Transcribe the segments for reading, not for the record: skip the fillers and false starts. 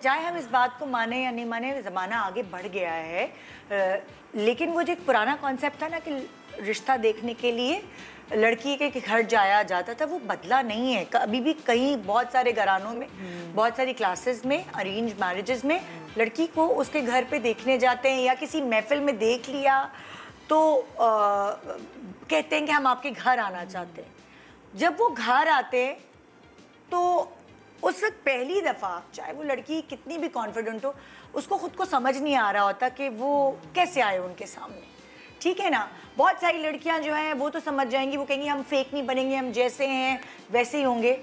चाहे हम इस बात को माने या नहीं माने, ज़माना आगे बढ़ गया है, लेकिन वो जो एक पुराना कॉन्सेप्ट था ना कि रिश्ता देखने के लिए लड़की के घर जाया जाता था, वो बदला नहीं है अभी भी। कहीं बहुत सारे घरानों में, बहुत सारी क्लासेस में, अरेंज मैरिजेस में लड़की को उसके घर पे देखने जाते हैं, या किसी महफिल में देख लिया तो कहते हैं कि हम आपके घर आना चाहते हैं। जब वो घर आते हैं तो उस वक्त पहली दफ़ा, चाहे वो लड़की कितनी भी कॉन्फिडेंट हो, उसको खुद को समझ नहीं आ रहा होता कि वो कैसे आए उनके सामने। ठीक है ना, बहुत सारी लड़कियां जो हैं वो तो समझ जाएंगी, वो कहेंगी हम फेक नहीं बनेंगे, हम जैसे हैं वैसे ही होंगे।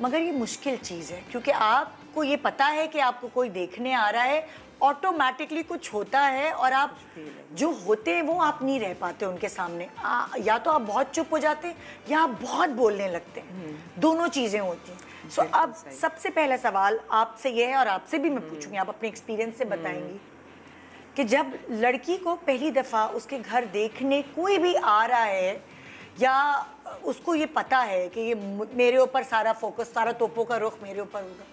मगर ये मुश्किल चीज़ है, क्योंकि आपको ये पता है कि आपको कोई देखने आ रहा है, ऑटोमेटिकली कुछ होता है और आप जो होते हैं वो आप नहीं रह पाते उनके सामने। या तो आप बहुत चुप हो जाते हैं या आप बहुत बोलने लगते हैं, दोनों चीज़ें होती हैं। सो अब सबसे पहला सवाल आपसे ये है, और आपसे भी मैं पूछूंगी, आप अपने एक्सपीरियंस से बताएंगी कि जब लड़की को पहली दफ़ा उसके घर देखने कोई भी आ रहा है, या उसको ये पता है कि ये मेरे ऊपर सारा फोकस, सारा तोपों का रुख मेरे ऊपर होगा,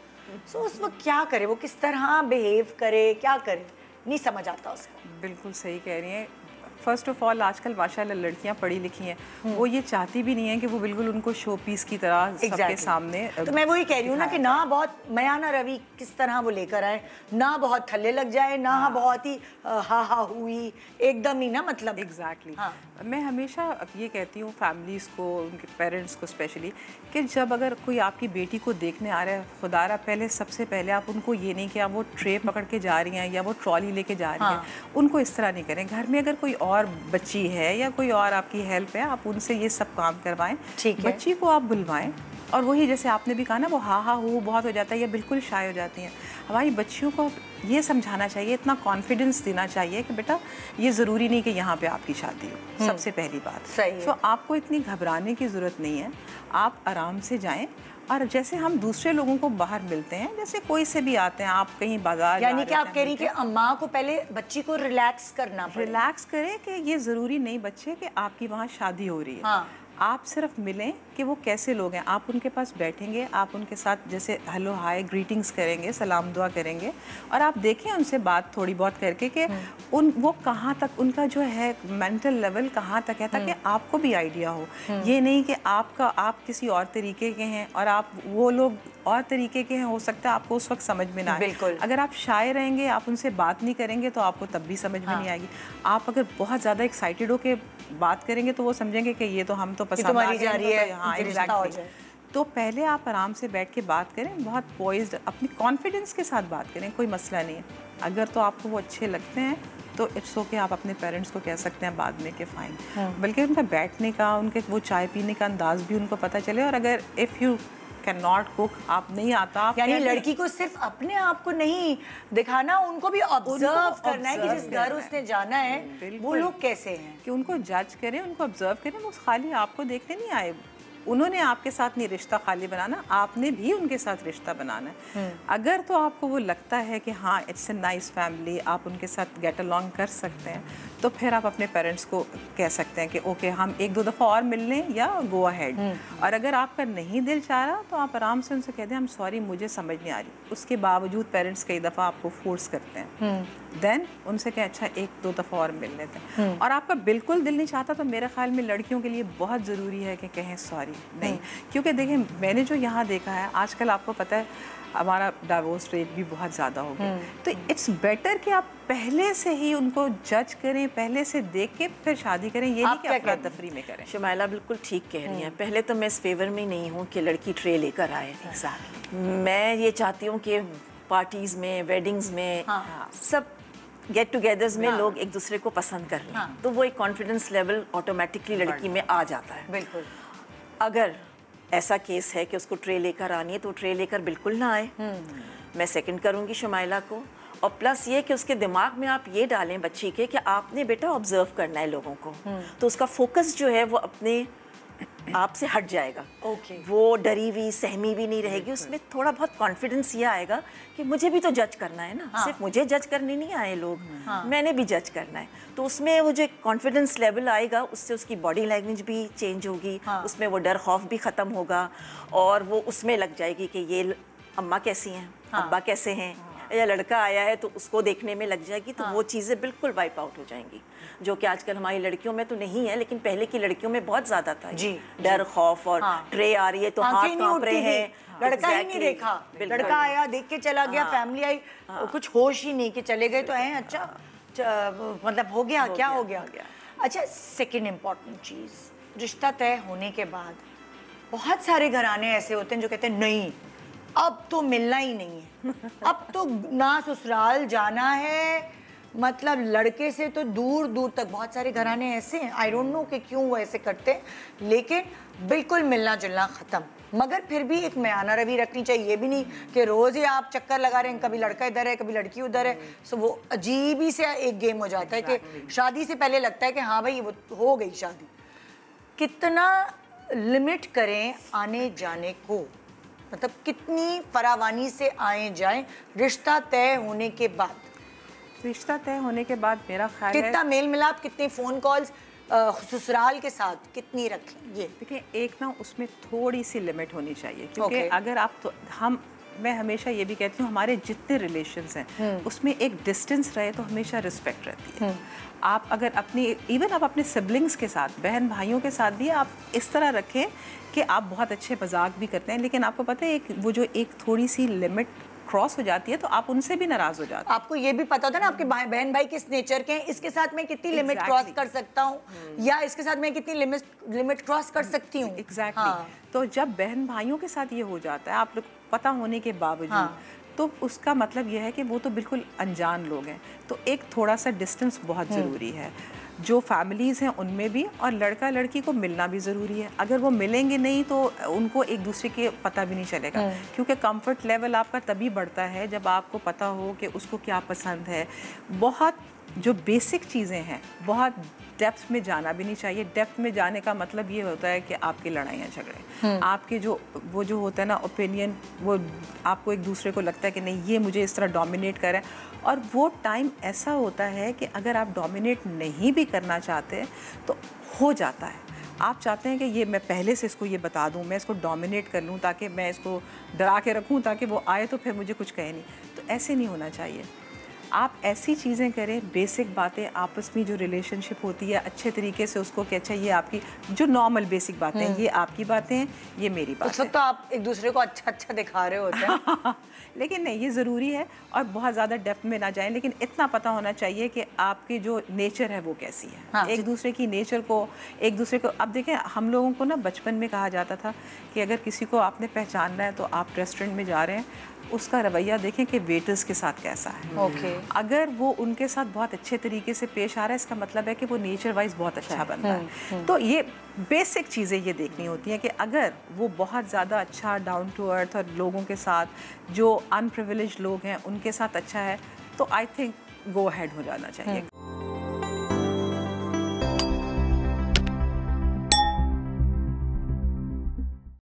सो उस वक्त क्या करे, वो किस तरह बिहेव करे, क्या करे, नहीं समझ आता उसको। बिल्कुल सही कह रही हैं। फर्स्ट ऑफ ऑल आजकल माशाल्लाह लड़कियां पढ़ी लिखी हैं, वो ये चाहती भी नहीं है कि वो बिल्कुल उनको शो पीस की तरह सबके सामने। तो मैं वही कह रही हूँ ना कि ना बहुत मयाना रवि किस तरह वो लेकर आए, ना बहुत थल्ले लग जाए, ना बहुत ही हा हुई एकदम ही ना, मतलब एग्जैक्टली। मैं हमेशा ये कहती हूँ फैमिलीज़ को, उनके पेरेंट्स को स्पेशली, कि जब अगर कोई आपकी बेटी को देखने आ रहा है, खुदारा पहले सबसे पहले आप उनको ये नहीं कि आप वो ट्रे पकड़ के जा रही हैं या वो ट्रॉली लेके जा रही हैं, उनको इस तरह नहीं करें। घर में अगर कोई और बच्ची है या कोई और आपकी हेल्प है, आप उनसे ये सब काम करवाएं, बच्ची को आप बुलवाएं। और वही जैसे आपने भी कहा ना, वो हा हू बहुत हो जाता है या बिल्कुल शाय हो जाती हैं। हमारी बच्चियों को ये समझाना चाहिए, इतना कॉन्फिडेंस देना चाहिए कि बेटा ये ज़रूरी नहीं कि यहाँ पे आपकी शादी हो। सबसे पहली बात सही है। तो आपको इतनी घबराने की ज़रूरत नहीं है, आप आराम से जाएं। और जैसे हम दूसरे लोगों को बाहर मिलते हैं, जैसे कोई से भी आते हैं, आप कहीं बाजार, यानी कि आप कह रही कि अम्मा को पहले बच्ची को रिलैक्स करना पड़े। रिलैक्स करें कि ये ज़रूरी नहीं बच्चे कि आपकी वहाँ शादी हो रही है। आप सिर्फ मिलें कि वो कैसे लोग हैं, आप उनके पास बैठेंगे, आप उनके साथ जैसे हेलो हाय ग्रीटिंग्स करेंगे, सलाम दुआ करेंगे, और आप देखें उनसे बात थोड़ी बहुत करके कि वो कहाँ तक, उनका जो है मेंटल लेवल कहाँ तक है, ताकि आपको भी आइडिया हो। ये नहीं कि आप किसी और तरीके के हैं और आप वो लोग और तरीके के हैं, हो सकता है आपको उस वक्त समझ में ना आए। अगर आप शाय रहेंगे, आप उनसे बात नहीं करेंगे, तो आपको तब भी समझ में नहीं आएगी। आप अगर बहुत ज़्यादा एक्साइटेड हो के बात करेंगे तो वो समझेंगे कि ये तो हम तो पसंद आ जा रही है। हाँ एग्जैक्टली। तो पहले आप आराम से बैठ के बात करें, बहुत पॉइज्ड, अपनी कॉन्फिडेंस के साथ बात करें, कोई मसला नहीं है। अगर तो आपको वो अच्छे लगते हैं तो इट्स ओके, आप अपने पेरेंट्स को कह सकते हैं बाद में कि फ़ाइन, बल्कि उनका बैठने का, उनके वो चाय पीने का अंदाज भी उनको पता चले। और अगर if you can not cook, आप नहीं आता, आप यानी लड़की को सिर्फ अपने आप को नहीं दिखाना, उनको भी ऑब्जर्व करना है कि जिस घर उसने जाना है वो लोग कैसे हैं, कि उनको जज करें, उनको ऑब्जर्व करें। वो खाली आपको देखने नहीं आए, उन्होंने आपके साथ नहीं रिश्ता खाली बनाना, आपने भी उनके साथ रिश्ता बनाना है। अगर तो आपको वो लगता है कि हाँ इट्स ए नाइस फैमिली, आप उनके साथ गेट अलॉन्ग कर सकते हैं, तो फिर आप अपने पेरेंट्स को कह सकते हैं कि ओके हम एक दो दफ़ा और मिल लें या गो अहेड। और अगर आपका नहीं दिल चाह रहा तो आप आराम से उनसे कह दें, आई एम सॉरी मुझे समझ नहीं आ रही। उसके बावजूद पेरेंट्स कई दफ़ा आपको फोर्स करते हैं, देन उनसे कहें अच्छा एक दो दफ़ा और मिल लेते हैं। और आपका बिल्कुल दिल नहीं चाहता तो मेरे ख्याल में लड़कियों के लिए बहुत ज़रूरी है कि कहें सॉरी नहीं। क्योंकि देखिए मैंने जो यहाँ देखा है आजकल, आपको पता है हमारा डाइवोर्स रेट भी बहुत ज़्यादा हो गया, तो इट्स बेटर कि आप पहले से ही उनको जज करें, पहले से देख के फिर शादी करें, ये नहीं कि अफरा तफरी में करें। शुमाइला बिल्कुल ठीक कह रही हैं। पहले तो मैं इस फेवर में नहीं हूँ कि लड़की ट्रे लेकर आए। मैं ये चाहती हूँ कि पार्टीज़ में, वेडिंग्स में, सब गेट टुगेदर्स में लोग एक दूसरे को पसंद कर लें, तो वो एक कॉन्फिडेंस लेवल ऑटोमेटिकली लड़की में आ जाता है। बिल्कुल। अगर ऐसा केस है कि उसको ट्रे लेकर आनी है तो ट्रे लेकर बिल्कुल ना आए। मैं सेकंड करूंगी शुमाइला को। और प्लस ये कि उसके दिमाग में आप ये डालें बच्ची के कि आपने बेटा ऑब्जर्व करना है लोगों को, तो उसका फोकस जो है वो अपने आप से हट जाएगा। वो डरी हुई सहमी भी नहीं रहेगी, उसमें थोड़ा बहुत कॉन्फिडेंस ये आएगा कि मुझे भी तो जज करना है ना। सिर्फ मुझे जज करने नहीं आए लोग, मैंने भी जज करना है। तो उसमें वो जो कॉन्फिडेंस लेवल आएगा, उससे उसकी बॉडी लैंग्वेज भी चेंज होगी, उसमें वो डर खौफ भी ख़त्म होगा, और वो उसमें लग जाएगी कि ये अम्मा कैसी हैं, अब्बा कैसे हैं, या लड़का आया है तो उसको देखने में लग जाएगी, तो वो चीज़ें बिल्कुल वाइप आउट हो जाएंगी, जो कि आजकल हमारी लड़कियों में तो नहीं है, लेकिन पहले की लड़कियों में बहुत ज़्यादा था जी, डर खौफ, और ट्रे आ रही है तो हाथ कांप रहे हैं, लड़का ही नहीं देखा, लड़का आया देख के चला गया, फैमिली आई, कुछ होश ही नहीं कि चले गए तो हैं, अच्छा मतलब हो गया, क्या हो गया। अच्छा, सेकेंड इम्पॉर्टेंट चीज़, रिश्ता तय होने के बाद बहुत सारे घराने ऐसे होते हैं जो कहते हैं नहीं अब तो मिलना ही नहीं है, अब तो ना ससुराल जाना है, मतलब लड़के से तो दूर दूर तक। बहुत सारे घराने ऐसे हैं, आई डोंट नो कि क्यों वो ऐसे करते हैं, लेकिन बिल्कुल मिलना जुलना ख़त्म। मगर फिर भी एक म्याना रवि रखनी चाहिए, ये भी नहीं कि रोज़ ही आप चक्कर लगा रहे हैं, कभी लड़का इधर है कभी लड़की उधर है, सो वो अजीब ही से एक गेम हो जाता है कि शादी से पहले लगता है कि हाँ भाई वो हो गई शादी। कितना लिमिट करें आने जाने को, मतलब कितनी फरावानी से आए जाएं रिश्ता तय होने के बाद? रिश्ता तय होने के बाद मेरा ख्याल है कितना मेल मिलाप, कितने फ़ोन कॉल्स ससुराल के साथ कितनी रखें? ये देखिए, एक ना उसमें थोड़ी सी लिमिट होनी चाहिए, क्योंकि अगर आप तो मैं हमेशा ये भी कहती हूँ हमारे जितने रिलेशंस हैं उसमें एक डिस्टेंस रहे तो हमेशा रिस्पेक्ट रहती है। आप अगर इवन आप अपने सिबलिंग्स के साथ, बहन भाइयों के साथ भी आप इस तरह रखें कि आप बहुत अच्छे मजाक भी करते हैं, लेकिन आपको पता है वो जो एक थोड़ी सी लिमिट क्रॉस हो जाती है तो आप उनसे भी नाराज हो जाते हैं। आपको ये भी पता था ना आपके बहन भाई किस नेचर के हैं, इसके साथ मैं कितनी लिमिट क्रॉस कर सकता हूँ, या इसके साथ मैं कितनी लिमिट क्रॉस कर सकती हूँ। एग्जैक्टली। तो जब बहन भाइयों के साथ ये हो जाता है, आप लोग पता होने के बावजूद, तो उसका मतलब यह है कि वो तो बिल्कुल अनजान लोग हैं, तो एक थोड़ा सा डिस्टेंस बहुत ज़रूरी है। जो फैमिलीज़ हैं उनमें भी, और लड़का लड़की को मिलना भी ज़रूरी है। अगर वो मिलेंगे नहीं तो उनको एक दूसरे के पता भी नहीं चलेगा, क्योंकि कंफर्ट लेवल आपका तभी बढ़ता है जब आपको पता हो कि उसको क्या पसंद है। बहुत जो बेसिक चीज़ें हैं, बहुत डेप्थ में जाना भी नहीं चाहिए। डेप्थ में जाने का मतलब ये होता है कि आपकी लड़ाइयाँ झगड़े, आपके वो जो होता है ना ओपिनियन, वो आपको एक दूसरे को लगता है कि नहीं ये मुझे इस तरह डोमिनेट कर रहा है, और वो टाइम ऐसा होता है कि अगर आप डोमिनेट नहीं भी करना चाहते तो हो जाता है। आप चाहते हैं कि ये मैं पहले से इसको ये बता दूं, मैं इसको डोमिनेट कर लूं ताकि मैं इसको डरा के रखूं ताकि वो आए तो फिर मुझे कुछ कहे नहीं, तो ऐसे नहीं होना चाहिए। आप ऐसी चीज़ें करें, बेसिक बातें आपस में जो रिलेशनशिप होती है अच्छे तरीके से उसको कि अच्छा ये आपकी जो नॉर्मल बेसिक बातें हैं, ये आपकी बातें हैं, ये मेरी बात है। उस वक्त तो आप एक दूसरे को अच्छा अच्छा दिखा रहे होते हैं लेकिन नहीं, ये ज़रूरी है, और बहुत ज़्यादा डेप्थ में ना जाएं, लेकिन इतना पता होना चाहिए कि आपकी जो नेचर है वो कैसी है। एक दूसरे की नेचर को, एक दूसरे को, अब देखें हम लोगों को ना बचपन में कहा जाता था कि अगर किसी को आपने पहचानना है तो आप रेस्टोरेंट में जा रहे हैं, उसका रवैया देखें कि वेटर्स के साथ कैसा है। अगर वो उनके साथ बहुत अच्छे तरीके से पेश आ रहा है, इसका मतलब है कि वो नेचर वाइज बहुत अच्छा बनता है। तो ये बेसिक चीज़ें ये देखनी होती हैं कि अगर वो बहुत ज़्यादा अच्छा डाउन टू अर्थ और लोगों के साथ जो अनप्रिविलेज्ड लोग हैं उनके साथ अच्छा है, तो आई थिंक गो अहेड हो जाना चाहिए।